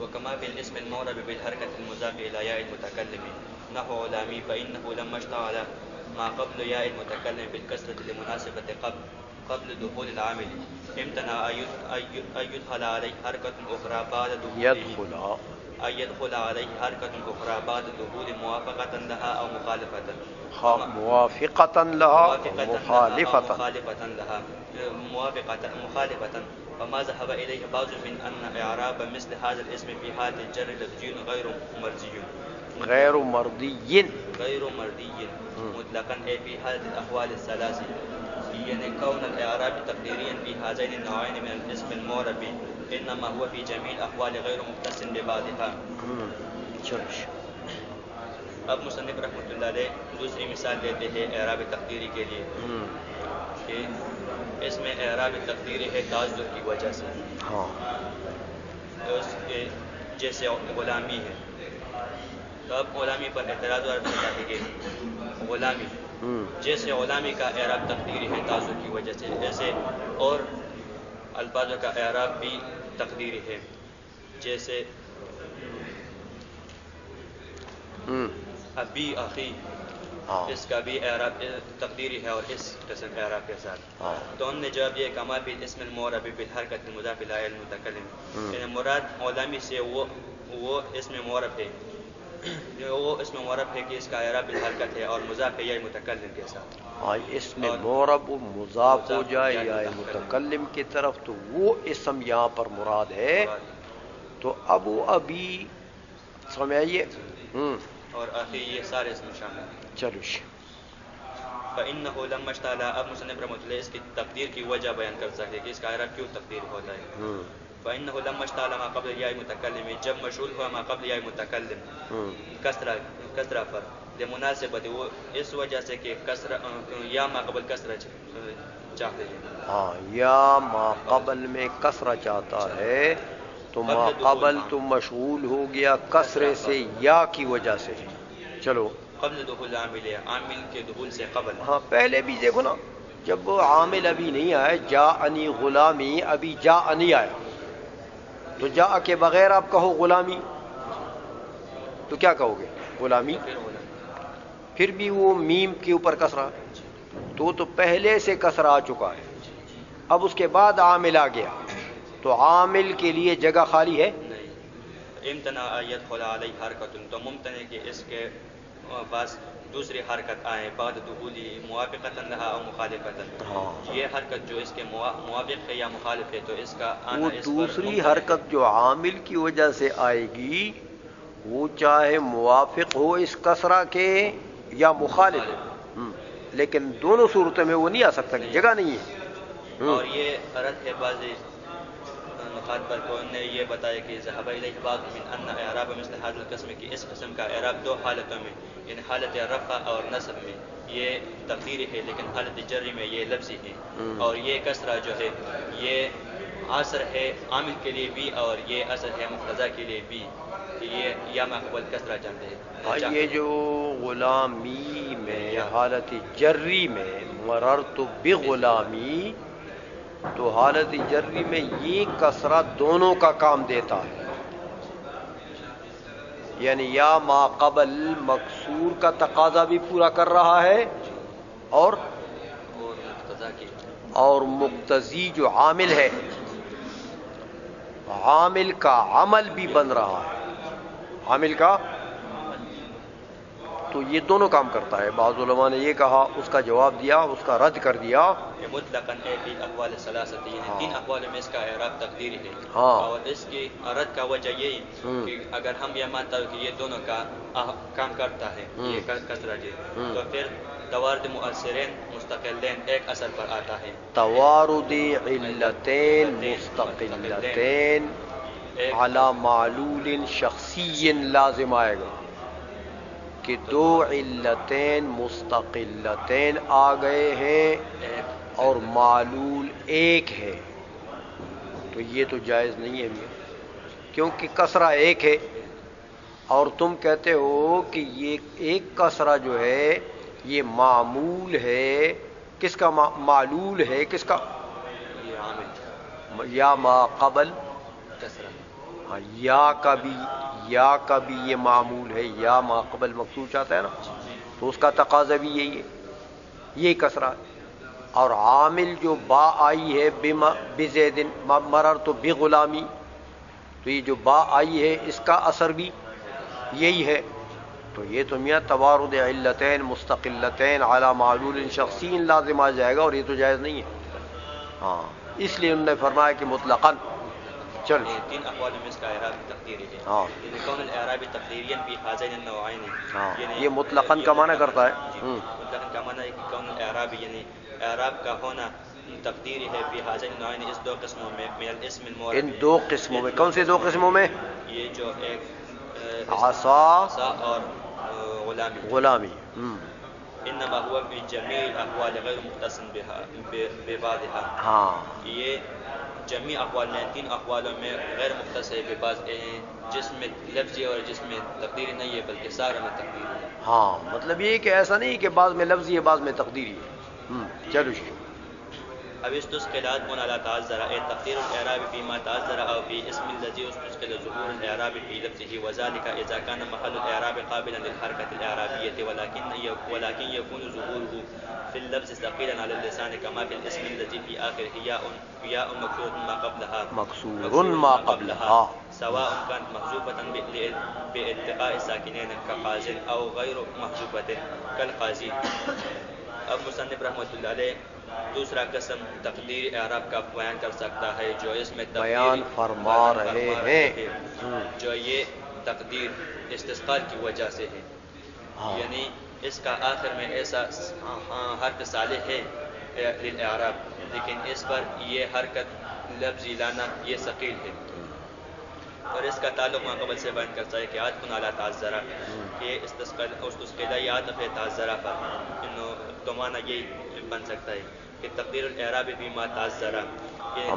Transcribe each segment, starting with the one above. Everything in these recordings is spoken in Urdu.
وكما في الاسم المعرب بالحركة المضاف إلى ياء المتكلم نحو علامي فإنه لما اشتغل ما قبل ياء المتكلم بالكسرة لمناسبة قبل دخول العامل امتنع أن يدخل عليه حركة أخرى بعد دخوله أن يدخل عليه حركة أخرى بعد دخول موافقة لها أو مخالفة موافقة لها مخالفة فما ذهب إليه بعض من أن إعراب مثل هذا الاسم في حالة الجر لفظي غير مرضي مطلقا أي في حالة الأحوال الثلاث يعني كون الإعراب تقديريا في هذين النوعين من الاسم المعرب إنما هو في جميع الأحوال غير مختص ببعضها. اب مصنف رحمۃ اللہ علیہ دوسری مثال دیتے ہیں اعراب تقدیری کے لیے کہ اس میں اعراب تقدیری ہے تعذر کی وجہ سے جیسے غلامی ہے تو اب غلامی پر اعتراض ہوتا ہے کہ غلامی جیسے غلامی کا اعراب تقدیری ہے تعذر کی وجہ سے ایسے اور الفاظوں کا اعراب بھی تقدیری ہے جیسے ابی اخی اس کا بھی اعراب تقدیری ہے اور اس قسم اعراب کے ساتھ تو ان نے جواب یہ کما بھی اسم المعرب بالحرکت المضاف الی المتکلم یعنی مراد غلامی سے وہ اسم معرب ہے وہ اسم معرب ہے کہ اس کا اعراب بالحرکت ہے اور مضاف ہے متکلم کے ساتھ اسم معرب مضاف ہو جائے یا متکلم کی طرف تو وہ اسم یہاں پر مراد ہے تو ابو ابی سمجھائیے اور اخی یہ سارے اسم شامل ہیں. چلو فإنه لما اشتغل اب مصنف رحمۃ اللہ اس کی تقدیر کی وجہ بیان کر سکتے کہ اس کا اعراب کیوں تقدیر ہوتا ہے. فإنه لما اشتغل ما قبل یا متکلم جب مشغول ہوا ما قبل یا متکلم کسرہ پر لمناسبت وہ اس وجہ سے کہ کسرہ یا ما قبل کسرہ چاہتے ہیں یا ما قبل میں کسرہ چاہتا ہے تو ما قبل تو مشغول ہو گیا کسرے سے یا کی وجہ سے. چلو قبل دخول عامل کے دخول سے قبل پہلے بھی دیکھو نا جب عامل ابھی نہیں آئے جاءنی غلامی ابھی جاءنی آیا تو جاء کے بغیر آپ کہو غلامی تو کیا کہو گے غلامی پھر بھی وہ میم کے اوپر کسرہ تو پہلے سے کسرہ آ چکا ہے اب اس کے بعد عامل آ گیا تو عامل کے لیے جگہ خالی ہے امتنع يدخل عليه حرکت تو ممتنع کہ اس کے پاس دوسری حرکت آئے بعد دخولی موافقتا لها او مخالفتا یہ حرکت جو اس کے موافق ہے یا مخالف ہے تو اس کا آنا وہ دوسری حرکت جو عامل کی وجہ سے آئے گی وہ چاہے موافق ہو اس کسرہ کے یا مخالف لیکن دونوں صورتوں میں وہ نہیں آ سکتا کہ جگہ نہیں ہے. اور یہ رد ہے بعض نقاد پر کو نے یہ بتایا کہ ذهب الیہ بعض من ان اعراب مثل هذا القسم کی اس قسم کا اعراب دو حالتوں میں یعنی حالت رفع اور نصب میں یہ تقدیری ہے لیکن حالت جری میں یہ لفظی ہے اور یہ کسرہ جو ہے یہ عصر ہے عامل کے لیے بھی اور یہ اثر ہے مقتضا کے لیے بھی یہ یا مقبول کسرہ جانتے ہیں. یہ جو غلامی میں حالت جری میں مررت بغلامی تو حالت جری میں یہ کسرہ دونوں کا کام دیتا ہے یعنی یا ما قبل مکسور کا تقاضا بھی پورا کر رہا ہے اور مقتضی جو عامل ہے عامل کا عمل بھی بن رہا ہے عامل کا تو یہ دونوں کام کرتا ہے. بعض علماء نے یہ کہا اس کا جواب دیا اس کا رد کر دیا مطلقاً فی اقوال ثلاثہ یعنی تین اقوال میں اس کا اعراب تقدیری ہے اور اس کی رد کا وجہ یہی کہ اگر ہم یہ مانتا ہو کہ یہ دونوں کا کام کرتا ہے یہ کسرہ جی تو پھر توارد مؤثرین مستقلین ایک اثر پر آتا ہے. توارد علتین مستقلتین علی معلول شخصی لازم آئے گا کہ دو علتین مستقلتین آ گئے ہیں اور معلول ایک ہے تو یہ تو جائز نہیں ہے کیونکہ کسرہ ایک ہے اور تم کہتے ہو کہ یہ ایک کسرہ جو ہے یہ معمول ہے کس کا معلول ہے کس کا یا ما قبل ہاں یا کا بھی یہ معمول ہے، یا ما قبل مقصور چاہتا ہے نا، تو اس کا تقاضا بھی یہی ہے، یہی کسرہ ہے۔ اور عامل جو با آئی ہے بزید مررت بغلامی، تو یہ جو با آئی ہے اس کا اثر بھی یہی ہے۔ تو یہ تو میاں توارد علتین مستقلتین علی معلول شخصی لازم آ جائے گا، اور یہ تو جائز نہیں ہے۔ ہاں اس لیے انہوں نے فرمایا کہ مطلقاً چل تین اقوال میں اس کا اعراب تقدیری ہے۔ ہاں یعنی کون الاعراب تقدیریا فی هذین النوعین، ہاں یعنی یہ مطلقاً کا معنی کرتا ہے۔ مطلقاً کا معنی ہے کہ کون الاعراب یعنی اعراب کا ہونا تقدیری ہے فی هذین النوعین، اس دو قسموں میں، من الاسم المعرب، ان دو قسموں میں، کون سے دو قسموں میں؟ یہ جو ایک عصا اور غلامی، غلامی۔ انما هو من جميع الاقوال غیر مختص ببعضها، ہاں یہ جميع اقوال میں، تین اقوالوں میں غیر مختص ہے ببعض، جس میں لفظی اور جس میں تقدیری نہیں ہے بلکہ سارے میں تقدیری ہے۔ ہاں مطلب یہ کہ ایسا نہیں کہ بعض میں لفظی ہے بعض میں تقدیری ہے۔ چلو جی، اب استسقلات من على تعذر اي تقدير الاعراب فيما تعذر او في اسم الذي استسقل ظهور الاعراب في لفظه، وذلك اذا كان محل الاعراب قابلا للحركه الاعرابيه ولكن يكون ظهوره في اللفظ ثقيلا على اللسان كما في الاسم الذي في اخره ياء مكسوره ما قبلها سواء كانت محذوفه بالتقاء الساكنين كقاز او غير محذوفه كالقاضي۔ اب مصنف رحمۃ اللہ علیہ دوسرا قسم تقدیر اعراب کا بیان کر سکتا ہے، جو اس میں بیان فرما رہے ہیں، جو یہ تقدیر استسقال کی وجہ سے ہے، یعنی اس کا آخر میں ایسا حرف صالح ہے للاعراب، لیکن اس پر یہ حرکت لفظی لانا یہ ثقیل ہے، اور اس کا تعلق ما قبل سے بیان کرتا ہے کہ عاطف علی تعذرہ، یہ استسقال یہ عاطف ہے تعذرہ پر، تو معنی یہ بن سکتا ہے کہ تقدیر الاعراب بما تعذرہ،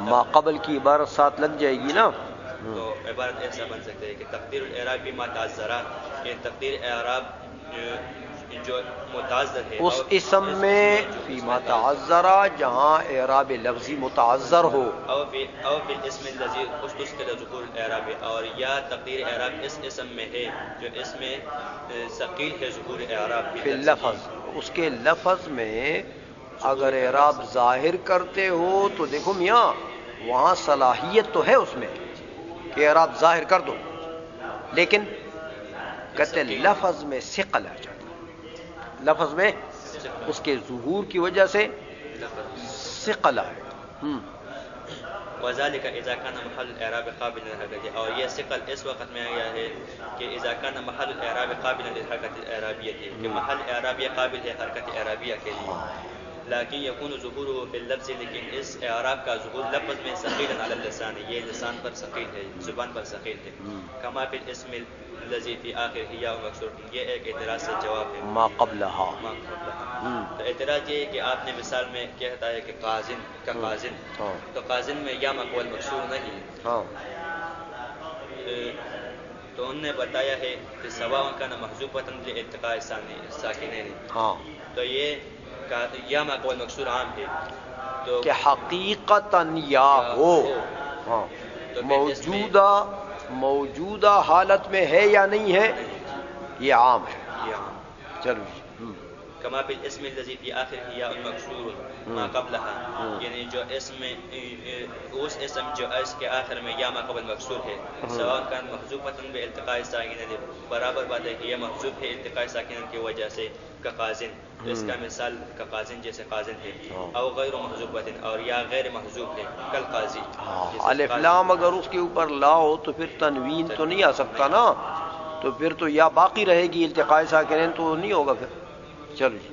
ما قبل کی عبارت ساتھ لگ جائے گی نا، تو عبارت ایسا بن سکتا ہے کہ تقدیر الاعراب بما تعذرہ، یہ تقدیر اعراب جو متعذر ہے اس اسم میں فیما تعذرہ جہاں اعراب لفظی متعذر ہو، او فی الاسم الذی استسقل ظهور الاعراب، اور یا تقدیر اعراب اس اسم میں ہے جو اس میں ثقیل ہے ظہور اعراب فی اللفظ، اس کے لفظ میں اگر اعراب ظاہر کرتے ہو تو دیکھو میاں وہاں صلاحیت تو ہے اس میں کہ اعراب ظاہر کر دو، لیکن کہتے لفظ میں ثقل آ جاتا، لفظ میں اس کے ظہور کی وجہ سے ثقل آئے۔ وذلك اذا كان محل الاعراب قابلا للحركه، اور یہ ثقل اس وقت میں آیا ہے کہ اذا كان محل الاعراب قابلا للحركه الاعرابيه، کہ محل اعراب یہ قابل ہے حرکت اعرابیہ کے لیے، لیکن يكون ظهوره في اللفظ، لیکن اس اعراب کا ظہور لفظ میں ثقیلا على اللسان، یہ لسان پر ثقیل ہے، زبان پر ثقیل ہے، كما في الاسم الذي في آخره ياء مكسور، یہ ایک اعتراض سے جواب ہے، ما قبلها، تو اعتراض یہ ہے کہ آپ نے مثال میں کہتا ہے کہ قازن کا قازن، تو قازن میں یا مقبول مکسور نہیں، تو انہوں نے بتایا ہے کہ سواء كان محذوفا لالتقاء الساکنین، تو یہ یا مقبول مکسور عام ہے، تو کہ حقیقتاً یا ہو، موجودہ حالت میں ہے یا نہیں ہے، یہ عام ہے۔ چلو کما فی الاسم الذی فی آخرہ یا مکسور ما قبلها، یعنی جو اسم میں اس اسم جو اس کے آخر میں یا ما قبل مکسور ہے، سواء کان محذوفۃ بالتقاء الساکنین، برابر بات ہے کہ یہ محذوف ہے التقاء ساکنین کی وجہ سے، کا قازن، تو اس کا مثال کا قازن جیسے قازن ہے، او غیر محذوفۃ، اور یا غیر محذوف ہے کل قاضی، الف لام اگر اس کے اوپر لا ہو تو پھر تنوین تو نہیں آ سکتا نا، تو پھر تو یا باقی رہے گی التقاء ساکنین تو نہیں ہوگا پھر۔ چلو جی،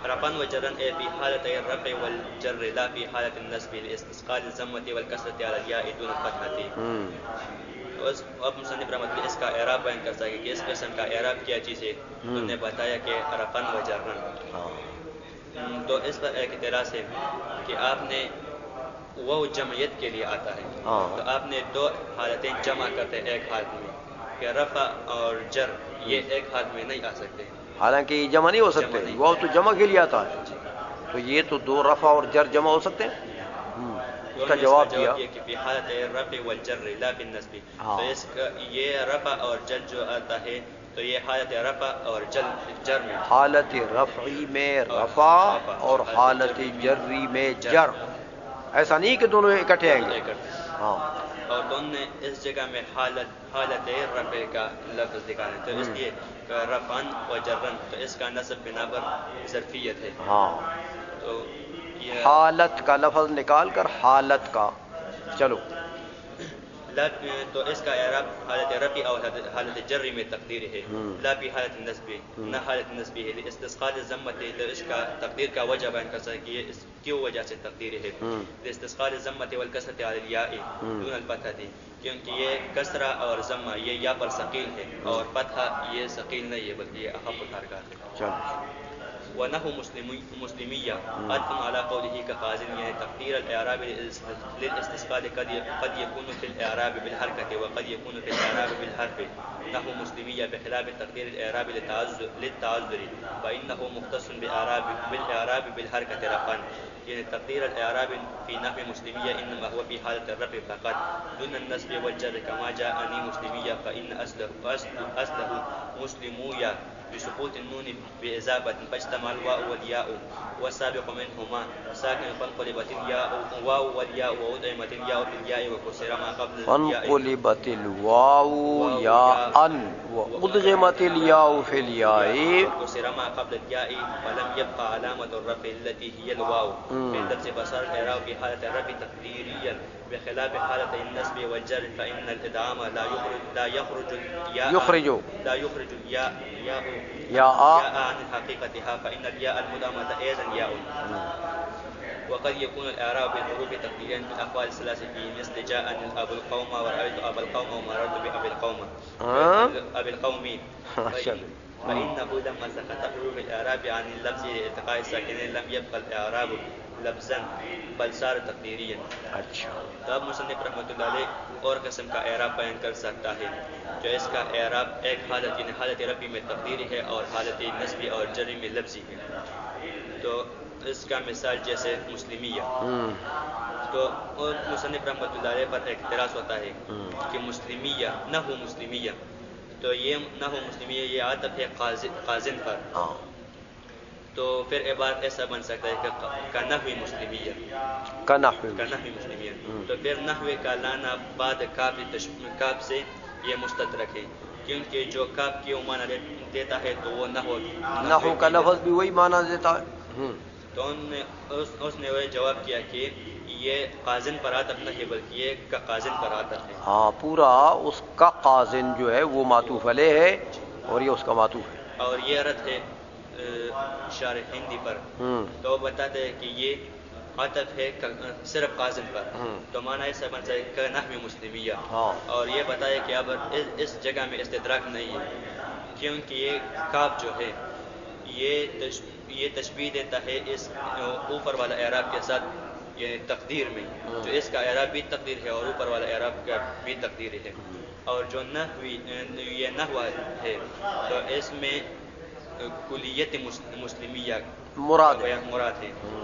رفعا وجرا فی حالت الرفع والجر لا فی حالت النصب لاستثقال الضمة والکسرة على الياء دون الفتحة۔ اب مصنف رحمۃ اللہ اس کا اعراب بیان کرتا ہے کہ اس قسم کا اعراب کیا چیز ہے، انہوں نے بتایا کہ رفعا وجرا، تو اس پر ایک اعتراض ہے کہ آپ نے وہ جمعیت کے لیے آتا ہے، تو آپ نے دو حالتیں جمع کرتے ایک حالت میں، کہ رفع اور جر یہ ایک حالت میں نہیں آ سکتے، حالانکہ یہ جمع نہیں ہو سکتے، وہ تو جمع کے لیے آتا ہے، تو یہ تو دو رفع اور جر جمع ہو سکتے ہیں۔ اس کا جواب دیا کہ فی حالت رفع والجر لا فی النصب. ہاں. تو اس کا یہ رفع اور جر جو آتا ہے تو یہ حالت رفع اور جر میں، حالت رفعی میں رفع اور حالت جری میں جر. ایسا نہیں کہ دونوں اکٹھے آئیں گے. ہاں. اور دونوں نے اس جگہ میں حالت رفع کا لفظ دکھانا ہے، تو اس لیے رفعن و جرن، تو اس کا نصب بنا پر ظرفیت ہے. ہاں. تو یہ حالت کا لفظ نکال کر حالت کا. چلو. تو اس کا اعراب حالت رفع اور حالت جری میں تقدیر ہے، لا فی حالت نصب، نہ حالت نصبی ہے. استسقاء الذمت ہے، تو اس کا تقدیر کا وجہ بیان کر سکتے کہ یہ اس کیوں وجہ سے تقدیر ہے. استسقاء الذمت والکسرۃ علی الیاء دون الفتحۃ، کیونکہ یہ کسرہ اور ضمہ یہ یا پر ثقیل ہے اور فتحہ یہ ثقیل نہیں ہے بلکہ یہ اخف الحرکات ہے. چلو. ونحو مسلمیہ عطف على قوله كقازن، یعنی تقدیر الاعراب للاستسقاء قد يكون في الاعراب بالحركة وقد يكون في الاعراب بالحرف. نحو مسلمیہ بخلاف تقدیر الاعراب للتعذر فإنه مختص بالاعراب بالحركة رفعا، یعنی تقدیر الاعراب في نحو مسلمیہ انما هو في حالة الرفع فقط دون النصب والجر كما جاءني مسلمیہ فإن اصله مسلمویہ بسقوط النون بإضافة فاجتمع الواو والياء والسابق منهما ساكن فانقلبت الياء واو والياء وأدغمت الياء في الياء وكسر ما قبل الياء فانقلبت الواو ياء وأدغمت الياء في الياء وكسر ما قبل الياء ولم يبقى علامة الرفع التي هي الواو في اللفظ فصار الإعراب في حالة الرفع تقديريا بخلاف حالة النصب والجر فإن الإدغام لا يخرج الياء عن حقيقتها فإن الياء المدغمة أيضا ياء. وقد يكون الإعراب بالحروف تقديريا في الأقوال الثلاثة في مثل جاءني أبو القوم ورأيت أبا القوم ومررت بأبي القوم أبي القوم. فإنه لما سقط حروف الإعراب عن اللفظ لالتقاء الساكنين لم يبقى الإعراب لفظا بل صار تقديريا. اچھا. تب مصنف رحمۃ اللہ علیہ اور قسم کا اعراب بیان کر سکتا ہے جو اس کا اعراب ایک حالت یعنی حالت رفعی میں تقدیری ہے اور حالت نصبی اور جری میں لفظی ہے. تو اس کا مثال جیسے مسلمیہ، تو مصنف رحمۃ اللہ علیہ پر اعتراض ہوتا ہے کہ مسلمیہ نحو مسلمیہ، تو یہ نحو مسلمیہ یہ عطف ہے قازن پر، تو پھر عبارت ایسا بن سکتا ہے کہ نحو مسلمیہ تو پھر نحو کا لانا بعد کاف سے یہ مستدرک ہے، کیونکہ جو کاف کی معنی دیتا ہے تو وہ نحو کا لفظ بھی وہی معنی دیتا ہے. تو اس نے وہ جواب کیا کہ یہ قازن پر عطف نہیں بلکہ یہ کا قازن پر عطف ہے. ہاں، پورا اس کا قازن جو ہے وہ معطوف علیہ ہے اور یہ اس کا معطوف ہے. اور یہ رد ہے شارح ہندی پر، تو وہ بتاتے ہیں کہ یہ عطف ہے صرف قازن پر، تو معنی ایسا بن جائے کہ نحو مسلمیہ. اور یہ بتایا کہ اب اس جگہ میں استدراک نہیں ہے، کیونکہ یہ کاف جو ہے یہ تشبیہ دیتا ہے اس اوپر والا اعراب کے ساتھ، یہ تقدیر میں جو اس کا اعراب بھی تقدیر ہے اور اوپر والا اعراب کا بھی تقدیر ہے. اور جو یہ نحو ہے تو اس میں کلیت مسلمیہ مراد ہے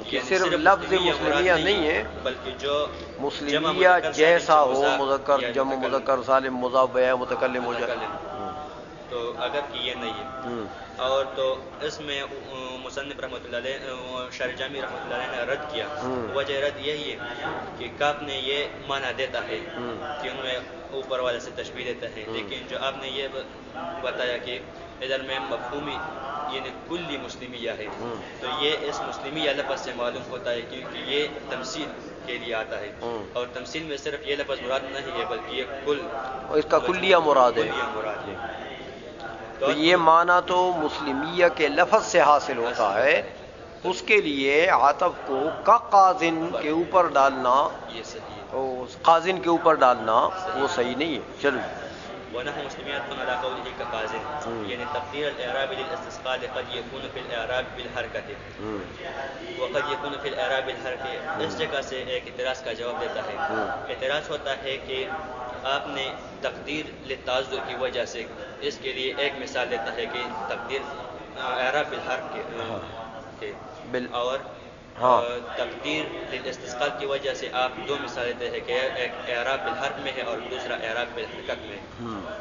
کہ صرف لفظ مسلمیہ نہیں ہے بلکہ جو مسلمیہ جیسا ہو مذکر جمع مذکر سالم مضاف الیہ متکلم ہو جائے، تو اگر کہ یہ نہیں ہے. اور تو اس میں مصنف رحمۃ اللہ علیہ شارح جامی رحمۃ اللہ علیہ نے رد کیا. وجہ رد یہی ہے کہ کاف نے یہ معنی دیتا ہے کہ ان میں اوپر والے سے تشبیہ دیتا ہے، لیکن جو آپ نے یہ بتایا کہ ادھر میں مفہومی یعنی کلی مسلمیہ ہے، تو یہ اس مسلمیہ لفظ سے معلوم ہوتا ہے کیونکہ یہ تمثیل کے لیے آتا ہے، اور تمثیل میں صرف یہ لفظ مراد نہیں ہے بلکہ یہ کل اس کا کلیہ مراد ہے. تو یہ معنی تو مسلمیہ کے لفظ سے حاصل ہوتا ہے، اس کے لیے عطف کو کا قازن کے اوپر ڈالنا، یہ صحیح ہے، اس قازن کے اوپر ڈالنا وہ صحیح نہیں ہے. چلو. ونحو مسلمیات على قوله كقازن، یعنی تقدیر الاعراب للاستسقاء قد يكون في الاعراب بالحرکت وقد يكون في الاعراب بالحرکت. اس جگہ سے ایک اعتراض کا جواب دیتا ہے. اعتراض ہوتا ہے کہ آپ نے تقدیر للتعذر کی وجہ سے اس کے لیے ایک مثال دیتا ہے کہ تقدیر اعراب بالحرف کے اور ہاں تقدیر للاستسقاء کی وجہ سے آپ دو مثالیں دیتے ہیں کہ ایک اعراب بالحرف میں ہے اور دوسرا اعراب بالحرکت میں ہے،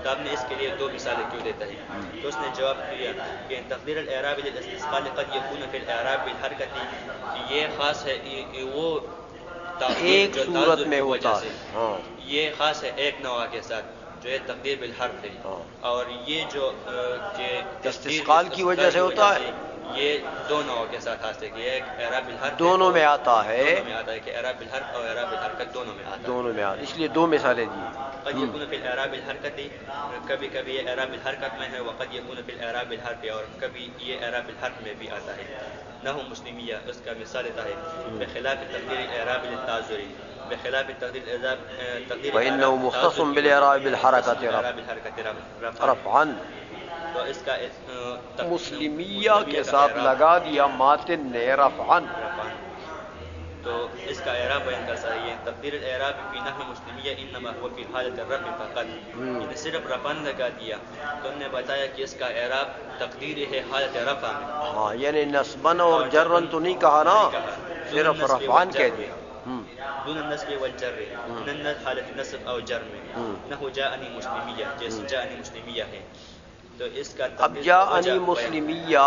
تو آپ نے اس کے لیے دو مثالیں کیوں دیتا ہے؟ تو اس نے جواب دیا کہ تقدیر الاعراب للاستسقاء قد يكون في الاعراب بالحرکت، یہ خاص ہے، وہ ایک جو صورت تعذر میں کی ہوتا وجہ ہے. سے ہاں یہ خاص ہے ایک نوع کے ساتھ جو ہے تقدیر بالحرف ہے، ہاں. اور یہ جو استسقاء کی وجہ سے ہوتا ہے، یہ دو نوع کے ساتھ حاصل ہے کہ ایک اعراب بالحرف دونوں میں آتا ہے، دونوں میں آتا ہے کہ اعراب بالحرف اور اعراب بالحرکت دونوں میں آتا ہے، دونوں میں آتا ہے، اس لیے دو مثالیں دی. قد يكون في الاعراب الحرکتی، کبھی کبھی یہ اعراب الحرکت میں ہے، وقد يكون في الاعراب الحرف، اور کبھی یہ اعراب الحرف میں بھی آتا ہے. نحو مسلمیہ، اس کا مثال دیتا ہے بخلاف تقدیر الاعراب للتعذر، بخلاف تقدیر فإنه مختص بالإعراب بالحركة رفعا. تو اس کا مسلمیہ کے ساتھ لگا دیا ماتن نے رفعا، تو اس کا اعراب بیان کر سکتا ہے. تقدیر الاعراب فی نحو مسلمیہ انما هو فی حالت الرفع فقط، یعنی صرف رفعا لگا دیا تو انہوں نے بتایا کہ اس کا اعراب تقدیر ہے حالت رفع میں. ہاں یعنی نصبن اور جرن تو نہیں کہا نا، صرف رفعان کہہ دیا. دون النصب والجر، حالت نصب او جر میں. نحو جاءنی مسلمیہ، جیسے جاءنی مسلمیہ ہے، تو اس کا اب جاءنی مسلمیہ